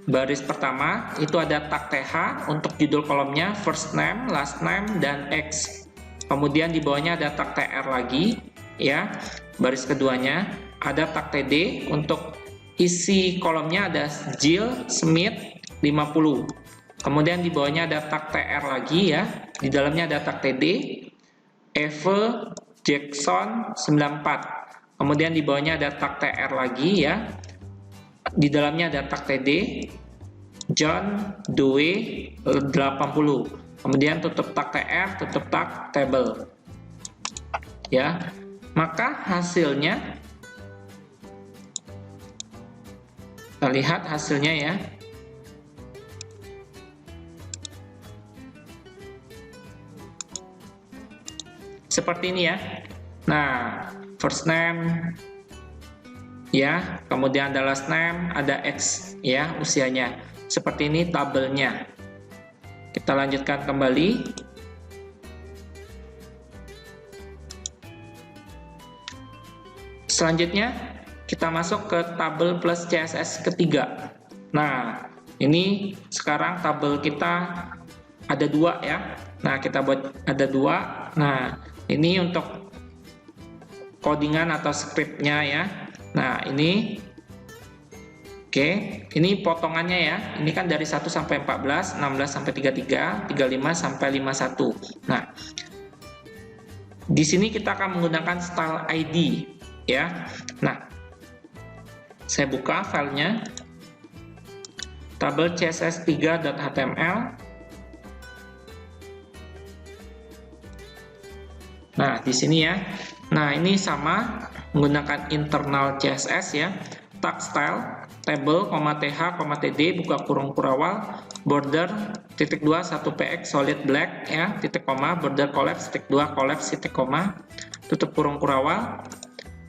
Baris pertama itu ada tag th untuk judul kolomnya, first name, last name, dan x. Kemudian di bawahnya ada tag tr lagi ya. Baris keduanya ada tag td untuk isi kolomnya, ada Jill Smith 50. Kemudian di bawahnya ada tag tr lagi ya. Di dalamnya ada tag td Eve Jackson 94. Kemudian di bawahnya ada tag tr lagi ya. Di dalamnya ada tag td John Doe 80. Kemudian tutup tag tr, tutup tag table ya. Maka hasilnya, kita lihat hasilnya ya. Seperti ini ya. Nah, first name ya, kemudian ada last name, ada X ya usianya. Seperti ini tabelnya. Kita lanjutkan kembali. Selanjutnya kita masuk ke tabel plus CSS ketiga. Nah, ini sekarang tabel kita ada 2 ya. Nah, kita buat ada 2. Nah, ini untuk codingan atau scriptnya ya. Nah, ini oke, ini potongannya ya. Ini kan dari 1 sampai 14, 16 sampai 33, 35 sampai 51. Nah, di sini kita akan menggunakan style ID ya. Nah, saya buka filenya, tabel css3.html. Nah, di sini ya. Nah, ini sama menggunakan internal CSS ya. Tag style, table, th, td, buka kurung kurawal, border, titik 2, 1px, solid black ya, titik koma, border collapse, titik 2, collapse, titik koma, tutup kurung kurawal.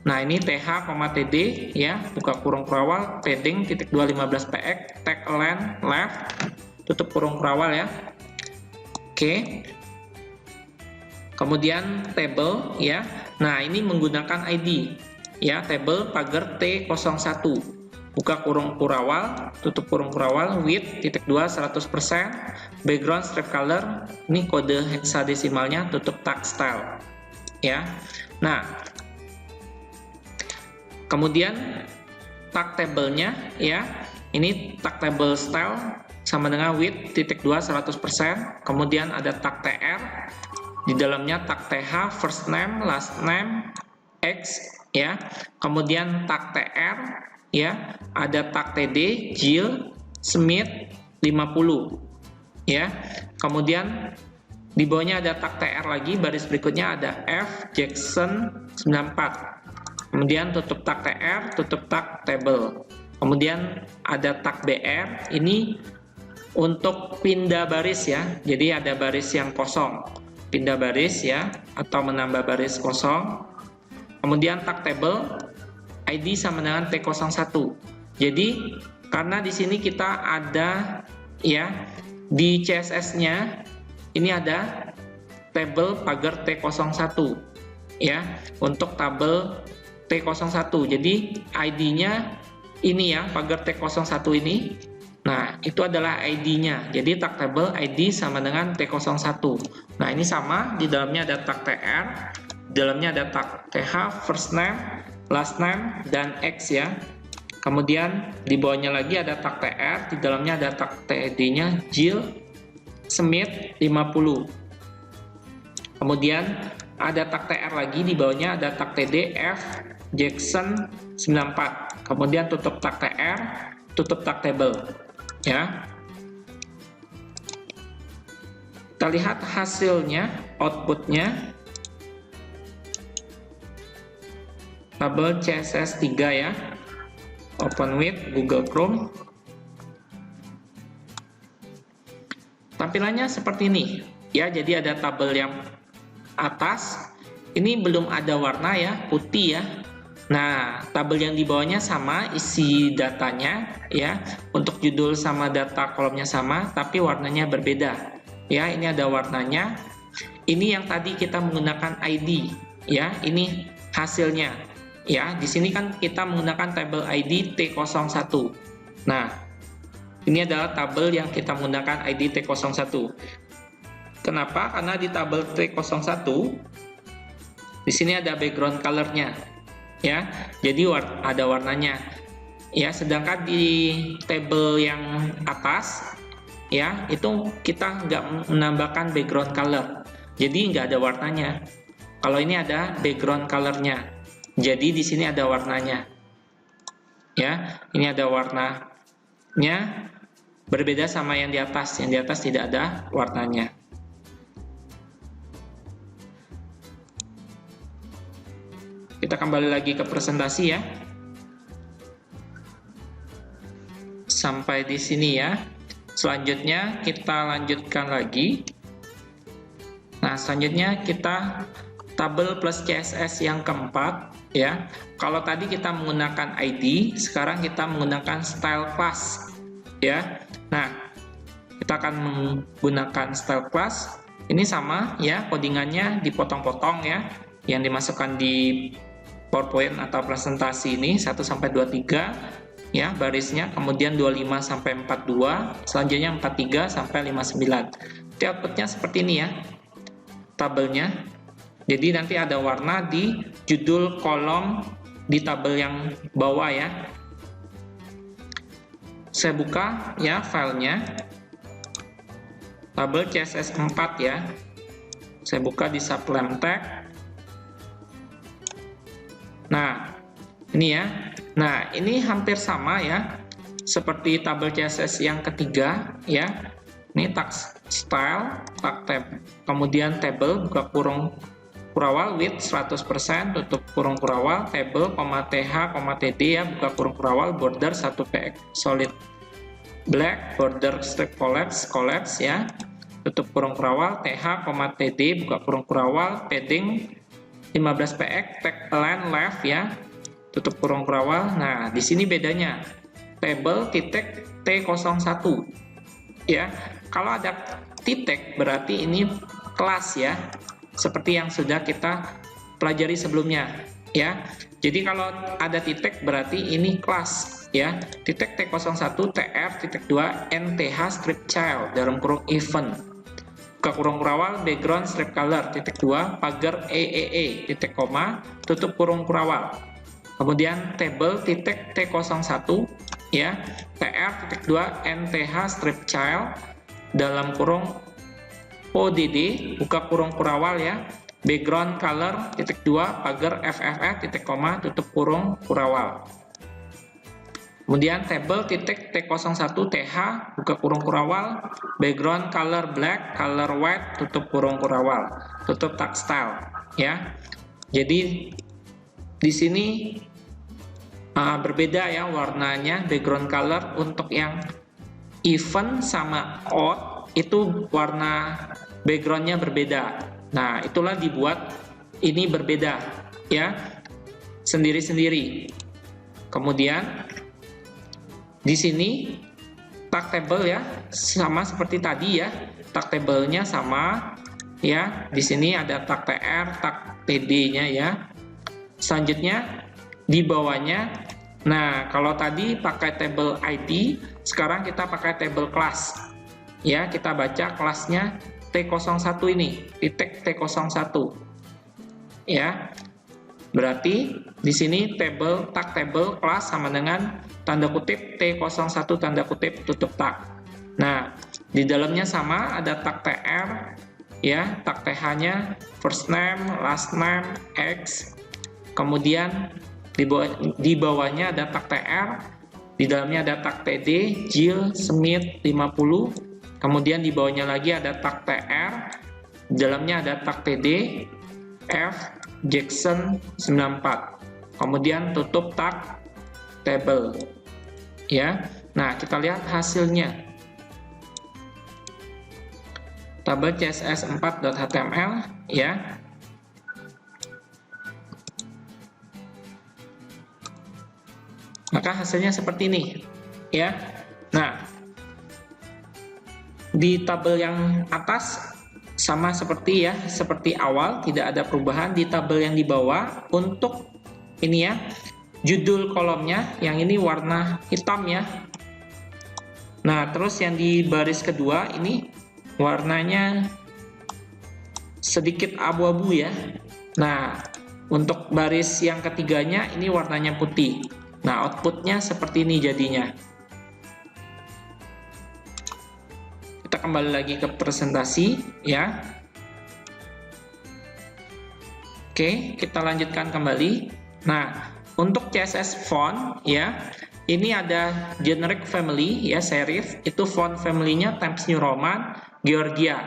Nah, ini th, td ya, buka kurung kurawal, padding, titik 2, 15px, tag align, left, tutup kurung kurawal ya. Oke. Kemudian table ya. Nah, ini menggunakan ID ya, table pagar T01. Buka kurung kurawal, tutup kurung kurawal, width titik 2 100%, background strip color, ini kode hexadesimalnya, tutup tag style ya. Nah, kemudian tag table-nya ya. Ini tag table style sama dengan width titik 2 100%, kemudian ada tag tr. Di dalamnya tag th, first name, last name, x ya. Kemudian tag tr ya, ada tag td Jill Smith 50 ya. Kemudian di bawahnya ada tag tr lagi, baris berikutnya ada f Jackson 94. Kemudian tutup tag tr, tutup tag table. Kemudian ada tag br, ini untuk pindah baris ya. Jadi ada baris yang kosong, pindah baris ya, atau menambah baris kosong. Kemudian tag table ID sama dengan T01. Jadi karena di sini kita ada ya, di CSS-nya ini ada table pagar T01 ya, untuk tabel T01. Jadi ID-nya ini ya, pagar T01 ini. Nah, itu adalah ID-nya. Jadi tag table ID sama dengan T01. Nah, ini sama, di dalamnya ada tag tr, di dalamnya ada tag th, first name, last name, dan x ya. Kemudian di bawahnya lagi ada tag tr, di dalamnya ada tag td-nya Jill Smith 50. Kemudian ada tag tr lagi, di bawahnya ada tag td f Jackson 94. Kemudian tutup tag tr, tutup tag table ya. Kita lihat hasilnya, outputnya tabel CSS 3 ya. Open with Google Chrome. Tampilannya seperti ini ya. Jadi ada tabel yang atas ini belum ada warna ya, putih ya. Nah, tabel yang di bawahnya sama isi datanya ya. Untuk judul sama data kolomnya sama, tapi warnanya berbeda. Ya, ini ada warnanya. Ini yang tadi kita menggunakan ID ya. Ini hasilnya. Ya, di sini kan kita menggunakan tabel ID T01. Nah, ini adalah tabel yang kita menggunakan ID T01. Kenapa? Karena di tabel T01 di sini ada background color-nya. Ya, jadi ada warnanya. Ya, sedangkan di tabel yang atas ya, itu kita nggak menambahkan background color. Jadi nggak ada warnanya. Kalau ini ada background color-nya. Jadi di sini ada warnanya. Ya, ini ada warnanya berbeda sama yang di atas. Yang di atas tidak ada warnanya. Kita kembali lagi ke presentasi ya. Sampai di sini ya. Selanjutnya kita lanjutkan lagi. Nah, selanjutnya kita tabel plus CSS yang keempat ya. Kalau tadi kita menggunakan ID, sekarang kita menggunakan style class ya. Nah, kita akan menggunakan style class. Ini sama ya, codingannya dipotong-potong ya, yang dimasukkan di PowerPoint atau presentasi ini 1 sampai 23 ya barisnya, kemudian 25 sampai 42, selanjutnya 43 sampai 59. Jadi outputnya seperti ini ya tabelnya. Jadi nanti ada warna di judul kolom di tabel yang bawah ya. Saya buka ya filenya, tabel CSS 4 ya. Saya buka di sublime text. Nah, ini ya. Nah, ini hampir sama ya, seperti tabel CSS yang ketiga ya. Ini tag style, tag tab, kemudian table, buka kurung kurawal width 100%, tutup kurung kurawal, table, th, td ya, buka kurung kurawal, border 1 px solid black, border strip collapse ya, tutup kurung kurawal, th, td, buka kurung kurawal, padding 15 px, tag align left ya, tutup kurung kurawal. Nah, di sini bedanya table titik T01 ya. Kalau ada titik berarti ini kelas ya, seperti yang sudah kita pelajari sebelumnya ya. Jadi kalau ada titik berarti ini kelas ya. Titik T01 tr titik 2 nth strip child dalam kurung event, buka kurung kurawal, background strip color titik 2 pagar EEE titik koma, tutup kurung kurawal. Kemudian table titik T01 ya, tr titik 2 nth strip child dalam kurung ODD, buka kurung kurawal ya, background color titik 2 pagar FFF titik koma, tutup kurung kurawal. Kemudian table titik T01 TH, buka kurung kurawal, background color black, color white, tutup kurung kurawal, tutup tag style ya. Jadi di sini berbeda ya warnanya, background color untuk yang event sama odd itu warna backgroundnya berbeda. Nah, itulah dibuat ini berbeda ya, sendiri-sendiri. Kemudian di sini tag table ya, sama seperti tadi ya, tag table-nya sama ya. Di sini ada tag tr, tag td-nya ya. Selanjutnya di bawahnya, nah kalau tadi pakai table ID, sekarang kita pakai table class ya. Kita baca kelasnya T01 ini, titik T01 ya. Berarti di sini table, tag table class sama dengan tanda kutip T01 tanda kutip tutup tag. Nah, di dalamnya sama ada tag tr ya, tag th-nya first name, last name, x. Kemudian di bawahnya ada tag tr, di dalamnya ada tag td, Jill Smith 50. Kemudian di bawahnya lagi ada tag tr, di dalamnya ada tag td, f Jackson 94. Kemudian tutup tag table ya. Nah, kita lihat hasilnya. Tabel CSS 4.html ya. Maka hasilnya seperti ini, ya. Nah, di tabel yang atas sama seperti seperti awal, tidak ada perubahan. Di tabel yang di bawah untuk ini ya, judul kolomnya yang ini warna hitam ya. Nah, terus yang di baris kedua ini warnanya sedikit abu-abu ya. Nah, untuk baris yang ketiganya ini warnanya putih. Nah, outputnya seperti ini jadinya. Kita kembali lagi ke presentasi ya. Oke, kita lanjutkan kembali. Nah, untuk CSS font ya, ini ada generic family ya, serif, itu font family-nya Times New Roman, Georgia.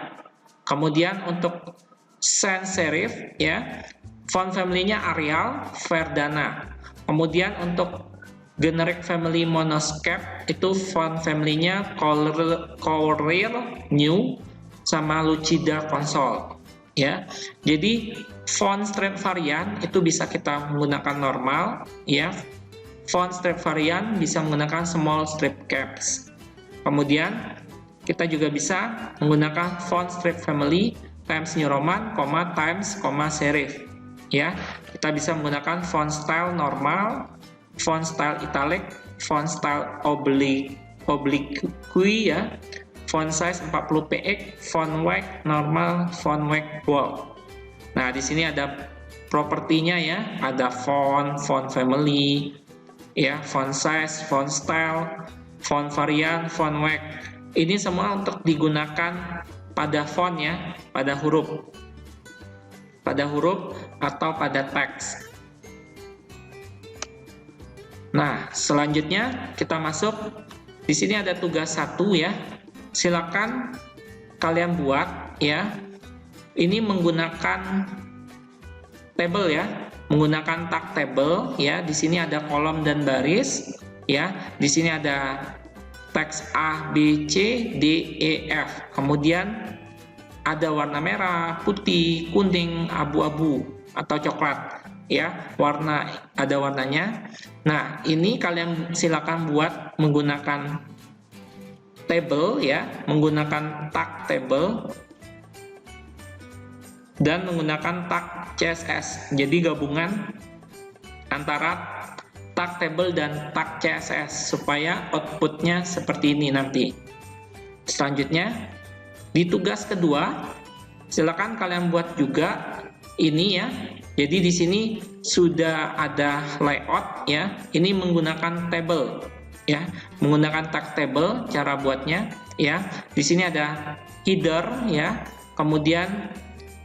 Kemudian untuk sans serif ya, font family-nya Arial, Verdana. Kemudian untuk generic family monoscape itu font family-nya Courier New sama Lucida Console ya. Jadi font strip varian itu bisa kita menggunakan normal ya. Font strip varian bisa menggunakan small strip caps. Kemudian kita juga bisa menggunakan font strip family Times New Roman, Times, serif ya. Kita bisa menggunakan font style normal, font style italic, font style oblique ya, font size 40 px, font weight normal, font weight bold. Nah, di sini ada propertinya ya, ada font family ya, font size, font style, font varian, font weight. Ini semua untuk digunakan pada font ya, pada huruf atau pada teks. Nah, selanjutnya kita masuk. Di sini ada tugas 1 ya. Silakan kalian buat ya. Ini menggunakan table ya, menggunakan tag table ya. Di sini ada kolom dan baris ya. Di sini ada teks A, B, C, D, E, F. Kemudian ada warna merah, putih, kuning, abu-abu atau coklat ya, ada warnanya. Nah, ini kalian silakan buat menggunakan table ya, menggunakan tag table dan menggunakan tag CSS. Jadi gabungan antara tag table dan tag CSS supaya outputnya seperti ini nanti. Selanjutnya di tugas kedua silakan kalian buat juga ini ya. Jadi di sini sudah ada layout ya. Ini menggunakan table ya, menggunakan tag table cara buatnya ya. Di sini ada header ya. Kemudian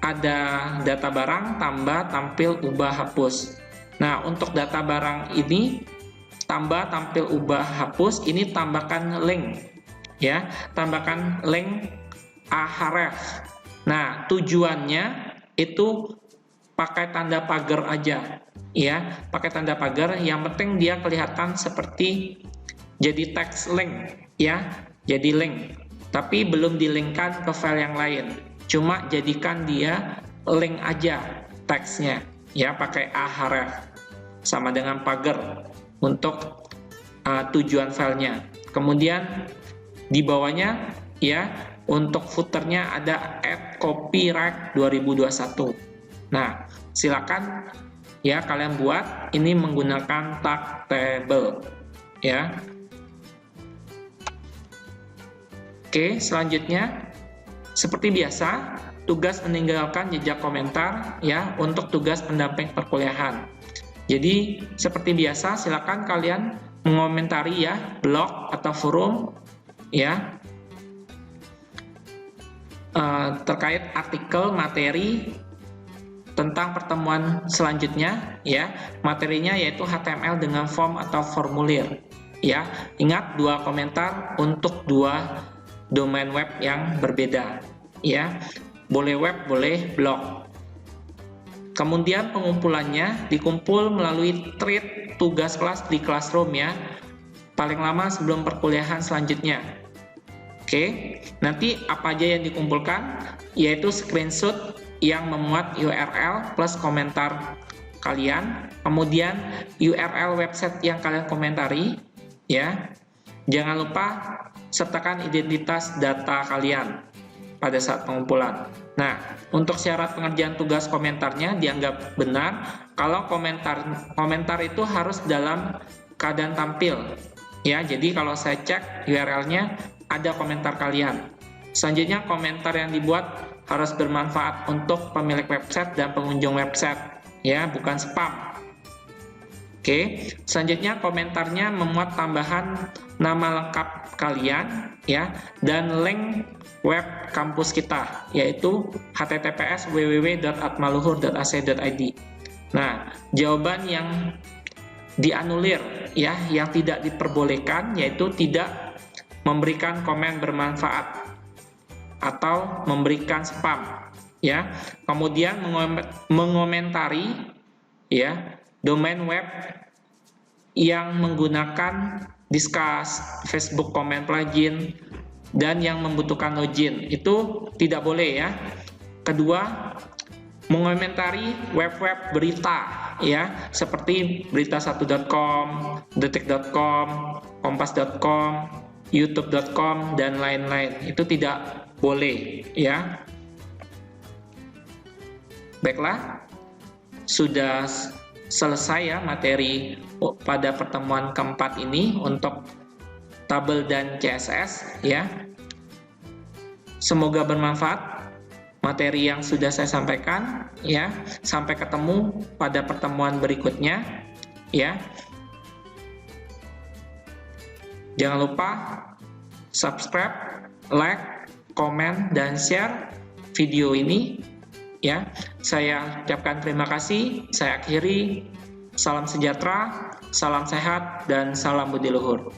ada data barang, tambah, tampil, ubah, hapus. Nah, untuk data barang ini tambah, tampil, ubah, hapus, ini tambahkan link ya. Tambahkan link ahref. Nah, tujuannya itu pakai tanda pagar aja ya, pakai tanda pagar, yang penting dia kelihatan seperti jadi text link ya, jadi link, tapi belum dilinkkan ke file yang lain, cuma jadikan dia link aja teksnya ya, pakai ahref sama dengan pagar untuk tujuan filenya. Kemudian di bawahnya ya, untuk footernya ada add copyright 2021. Nah, silakan ya kalian buat ini menggunakan tag table ya. Oke, selanjutnya seperti biasa tugas meninggalkan jejak komentar ya untuk tugas pendamping perkuliahan. Jadi seperti biasa silakan kalian mengomentari ya blog atau forum ya terkait artikel materi tentang pertemuan selanjutnya ya. Materinya yaitu HTML dengan form atau formulir ya. Ingat, 2 komentar untuk 2 domain web yang berbeda ya. Boleh web, boleh blog. Kemudian pengumpulannya dikumpul melalui thread tugas kelas di Classroom ya. Paling lama sebelum perkuliahan selanjutnya. Oke, nanti apa aja yang dikumpulkan, yaitu screenshot yang memuat URL plus komentar kalian, kemudian URL website yang kalian komentari, ya. Jangan lupa sertakan identitas data kalian pada saat pengumpulan. Nah, untuk syarat pengerjaan tugas komentarnya dianggap benar kalau komentar itu harus dalam keadaan tampil. Ya, jadi kalau saya cek URL-nya ada komentar kalian. Selanjutnya komentar yang dibuat harus bermanfaat untuk pemilik website dan pengunjung website, ya, bukan spam. Oke, selanjutnya komentarnya memuat tambahan nama lengkap kalian, ya, dan link web kampus kita, yaitu https://www.atmaluhur.ac.id. Nah, jawaban yang dianulir, ya, yang tidak diperbolehkan, yaitu tidak memberikan komen bermanfaat atau memberikan spam, ya. Kemudian mengomentari, ya, domain web yang menggunakan Disqus, Facebook Comment Plugin, dan yang membutuhkan login, itu tidak boleh, ya. Kedua, mengomentari web-web berita, ya, seperti berita1.com, detik.com, kompas.com, youtube.com, dan lain-lain. Itu tidak boleh, ya. Baiklah, sudah selesai ya materi pada pertemuan keempat ini untuk tabel dan CSS, ya. Semoga bermanfaat materi yang sudah saya sampaikan, ya. Sampai ketemu pada pertemuan berikutnya, ya. Jangan lupa subscribe, like, komen, dan share video ini, ya. Saya ucapkan terima kasih. Saya akhiri. Salam sejahtera, salam sehat, dan salam budi luhur.